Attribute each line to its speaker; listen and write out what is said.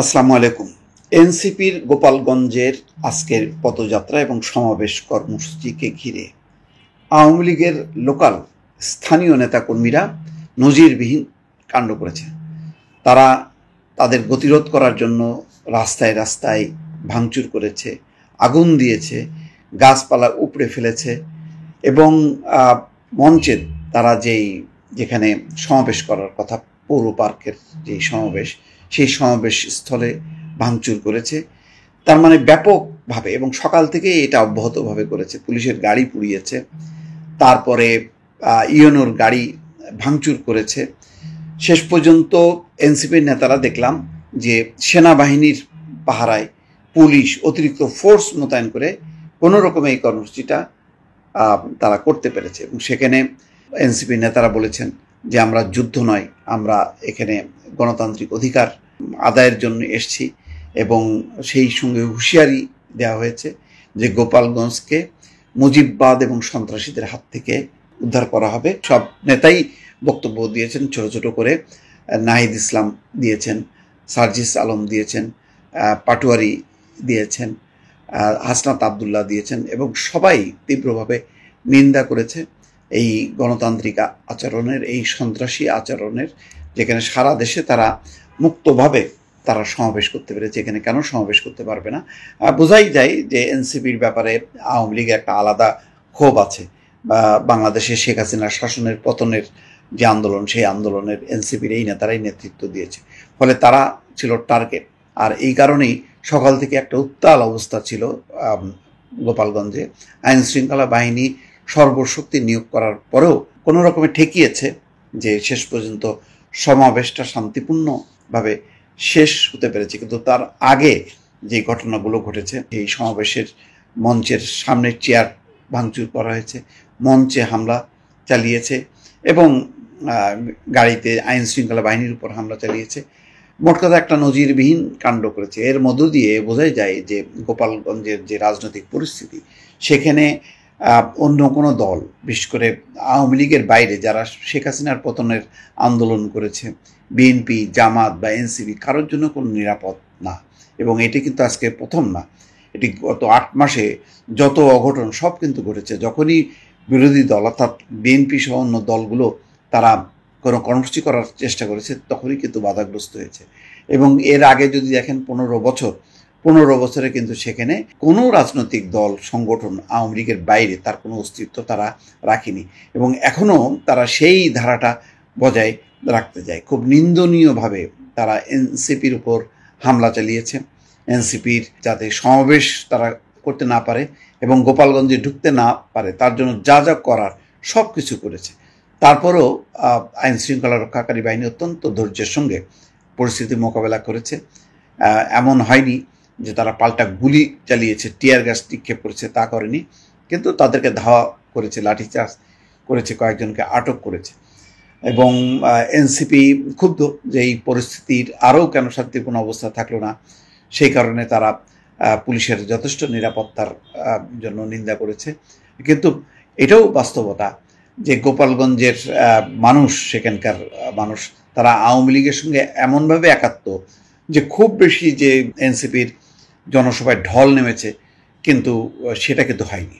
Speaker 1: আসসালামু আলাইকুম। এনসিপির গোপালগঞ্জের আজকের পদযাত্রা এবং সমাবেশ কর্মসূচিকে ঘিরে আওয়ামী লীগের লোকাল স্থানীয় নেতাকর্মীরা নজিরবিহীন কাণ্ড করেছে। তারা তাদের গতিরোধ করার জন্য রাস্তায় রাস্তায় ভাঙচুর করেছে, আগুন দিয়েছে, গাছপালা উপড়ে ফেলেছে এবং মঞ্চে তারা যেখানে সমাবেশ করার কথা, পৌর পার্কের যেই সমাবেশ, সেই সমাবেশ স্থলে ভাঙচুর করেছে। তার মানে ব্যাপকভাবে এবং সকাল থেকে এটা অব্যাহতভাবে করেছে। পুলিশের গাড়ি পুড়িয়েছে, তারপরে ইউনোর গাড়ি ভাঙচুর করেছে। শেষ পর্যন্ত এনসিপির নেতারা দেখলাম যে সেনাবাহিনীর পাহারায় পুলিশ অতিরিক্ত ফোর্স মোতায়েন করে কোনো রকমে এই কর্মসূচিটা তারা করতে পেরেছে। এবং সেখানে এনসিপির নেতারা বলেছেন যে আমরা যুদ্ধ নয়, আমরা এখানে গণতান্ত্রিক অধিকার আদায়ের জন্য এসেছি। এবং সেই সঙ্গে হুঁশিয়ারি দেওয়া হয়েছে যে গোপালগঞ্জকে মুজিববাদ এবং সন্ত্রাসীদের হাত থেকে উদ্ধার করা হবে। সব নেতাই বক্তব্য দিয়েছেন ছোট ছোট করে। নাহিদ ইসলাম দিয়েছেন, সার্জিস আলম দিয়েছেন, পাটোয়ারি দিয়েছেন, হাসনাত আবদুল্লাহ দিয়েছেন এবং সবাই তীব্রভাবে নিন্দা করেছে এই গণতান্ত্রিক আচরণের, এই সন্ত্রাসী আচরণের। যেখানে সারা দেশে তারা মুক্তভাবে তারা সমাবেশ করতে পেরেছে, এখানে কেন সমাবেশ করতে পারবে না? বোঝাই যায় যে এনসিপির ব্যাপারে আওয়ামী লীগের একটা আলাদা ক্ষোভ আছে। বা বাংলাদেশে শেখ হাসিনার শাসনের পতনের যে আন্দোলন, সেই আন্দোলনের এনসিপির এই নেতারাই নেতৃত্ব দিয়েছে। ফলে তারা ছিল টার্গেট। আর এই কারণেই সকাল থেকে একটা উত্তাল অবস্থা ছিল গোপালগঞ্জে। আইন শৃঙ্খলা বাহিনী সর্বশক্তি নিয়োগ করার পরেও কোনো রকমে ঠেকিয়েছে যে শেষ পর্যন্ত সমাবেশটা শান্তিপূর্ণভাবে শেষ হতে পেরেছে। কিন্তু তার আগে যে ঘটনাগুলো ঘটেছে, এই সমাবেশের মঞ্চের সামনের চেয়ার ভাঙচুর করা হয়েছে, মঞ্চে হামলা চালিয়েছে এবং গাড়িতে আইন শৃঙ্খলা বাহিনীর উপর হামলা চালিয়েছে। মোট কথা একটা নজিরবিহীন কাণ্ড করেছে। এর মধ্য দিয়ে বোঝাই যায় যে গোপালগঞ্জের যে রাজনৈতিক পরিস্থিতি, সেখানে অন্য কোনো দল, বিশেষ করে আওয়ামী লীগের বাইরে যারা শেখ হাসিনার পতনের আন্দোলন করেছে, বিএনপি, জামাত বা এনসিপি, কারোর জন্য কোনো নিরাপদ না। এবং এটি কিন্তু আজকে প্রথম না, এটি গত 8 মাসে যত অঘটন সব কিন্তু ঘটেছে। যখনই বিরোধী দল অর্থাৎ বিএনপি সহ অন্য দলগুলো তারা কোনো কর্মসূচি করার চেষ্টা করেছে, তখনই কিন্তু বাধাগ্রস্ত হয়েছে। এবং এর আগে যদি দেখেন 15 বছরে কিন্তু সেখানে কোনো রাজনৈতিক দল, সংগঠন আওয়ামী লীগের বাইরে তার কোনো অস্তিত্ব তারা রাখেনি। এবং এখনও তারা সেই ধারাটা বজায় রাখতে যায়। খুব নিন্দনীয়ভাবে তারা এনসিপির উপর হামলা চালিয়েছে। এনসিপির যাতে সমাবেশ তারা করতে না পারে এবং গোপালগঞ্জে ঢুকতে না পারে, তার জন্য যা যা করার সব কিছু করেছে। তারপরেও আইন শৃঙ্খলা রক্ষাকারী বাহিনী অত্যন্ত ধৈর্যের সঙ্গে পরিস্থিতি মোকাবেলা করেছে। এমন হয়নি যে তারা পাল্টা গুলি চালিয়েছে, টিয়ার গ্যাস নিক্ষেপ করেছে, তা করেনি। কিন্তু তাদেরকে ধাওয়া করেছে, লাঠিচার্জ করেছে, কয়েকজনকে আটক করেছে। এবং এনসিপি ক্ষুব্ধ যে এই পরিস্থিতির আরও কেন শান্তিপূর্ণ অবস্থা থাকলো না, সেই কারণে তারা পুলিশের যথেষ্ট নিরাপত্তার জন্য নিন্দা করেছে। কিন্তু এটাও বাস্তবতা যে গোপালগঞ্জের মানুষ, সেখানকার মানুষ, তারা আওয়ামী লীগের সঙ্গে এমনভাবে একাত্ম যে খুব বেশি যে এনসিপির জনসভায় ঢল নেমেছে, কিন্তু সেটা কিন্তু হয়নি।